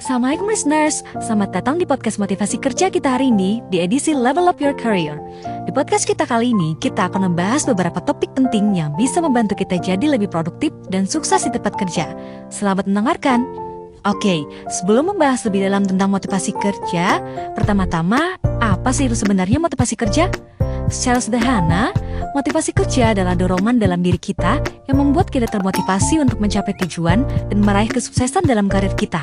Assalamualaikum listeners, selamat datang di podcast motivasi kerja kita hari ini di edisi Level Up Your Career. Di podcast kita kali ini, kita akan membahas beberapa topik penting yang bisa membantu kita jadi lebih produktif dan sukses di tempat kerja. Selamat mendengarkan. Oke, sebelum membahas lebih dalam tentang motivasi kerja, pertama-tama, apa sih itu sebenarnya motivasi kerja? Secara sederhana, motivasi kerja adalah dorongan dalam diri kita yang membuat kita termotivasi untuk mencapai tujuan dan meraih kesuksesan dalam karir kita.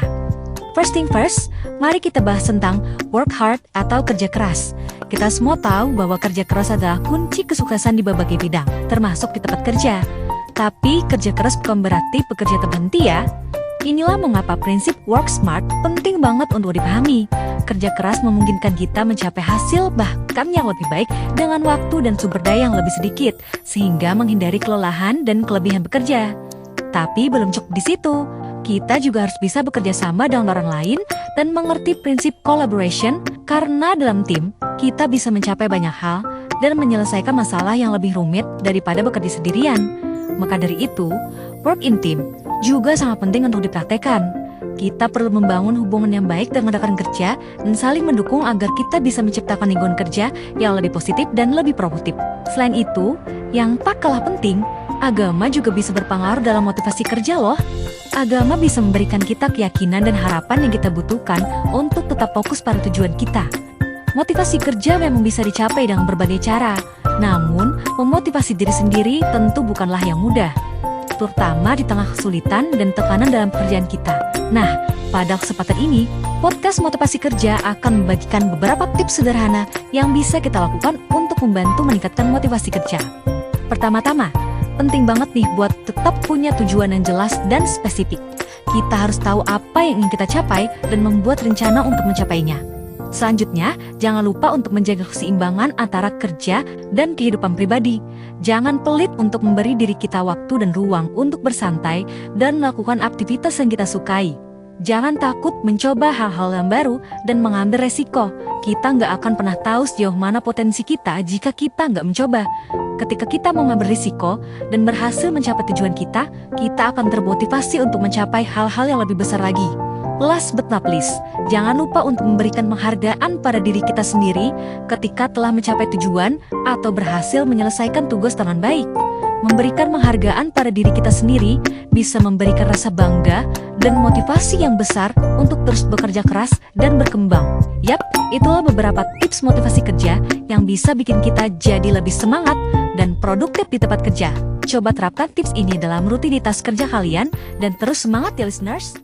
First thing first, mari kita bahas tentang work hard atau kerja keras. Kita semua tahu bahwa kerja keras adalah kunci kesuksesan di berbagai bidang, termasuk di tempat kerja. Tapi kerja keras bukan berarti bekerja terhenti ya. Inilah mengapa prinsip work smart penting banget untuk dipahami. Kerja keras memungkinkan kita mencapai hasil bahkan yang lebih baik dengan waktu dan sumber daya yang lebih sedikit, sehingga menghindari kelelahan dan kelebihan bekerja. Tapi belum cukup di situ. Kita juga harus bisa bekerja sama dengan orang lain dan mengerti prinsip collaboration, karena dalam tim, kita bisa mencapai banyak hal dan menyelesaikan masalah yang lebih rumit daripada bekerja sendirian. Maka dari itu, work in team juga sangat penting untuk dipraktekkan. Kita perlu membangun hubungan yang baik dengan rekan kerja dan saling mendukung agar kita bisa menciptakan lingkungan kerja yang lebih positif dan lebih produktif. Selain itu, yang tak kalah penting, agama juga bisa berpengaruh dalam motivasi kerja loh. Agama bisa memberikan kita keyakinan dan harapan yang kita butuhkan untuk tetap fokus pada tujuan kita. Motivasi kerja memang bisa dicapai dengan berbagai cara, namun memotivasi diri sendiri tentu bukanlah yang mudah, terutama di tengah kesulitan dan tekanan dalam pekerjaan kita. Nah, pada kesempatan ini, podcast motivasi kerja akan membagikan beberapa tips sederhana yang bisa kita lakukan untuk membantu meningkatkan motivasi kerja. Pertama-tama, penting banget nih buat tetap punya tujuan yang jelas dan spesifik. Kita harus tahu apa yang ingin kita capai dan membuat rencana untuk mencapainya. Selanjutnya, jangan lupa untuk menjaga keseimbangan antara kerja dan kehidupan pribadi. Jangan pelit untuk memberi diri kita waktu dan ruang untuk bersantai dan melakukan aktivitas yang kita sukai. Jangan takut mencoba hal-hal yang baru dan mengambil resiko. Kita nggak akan pernah tahu sejauh mana potensi kita jika kita nggak mencoba. Ketika kita mau mengambil risiko dan berhasil mencapai tujuan kita akan termotivasi untuk mencapai hal-hal yang lebih besar lagi. Last but not least, jangan lupa untuk memberikan penghargaan pada diri kita sendiri ketika telah mencapai tujuan atau berhasil menyelesaikan tugas dengan baik. Memberikan penghargaan pada diri kita sendiri bisa memberikan rasa bangga dan motivasi yang besar untuk terus bekerja keras dan berkembang. Yap, itulah beberapa tips motivasi kerja yang bisa bikin kita jadi lebih semangat dan produktif di tempat kerja. Coba terapkan tips ini dalam rutinitas kerja kalian dan terus semangat ya listeners!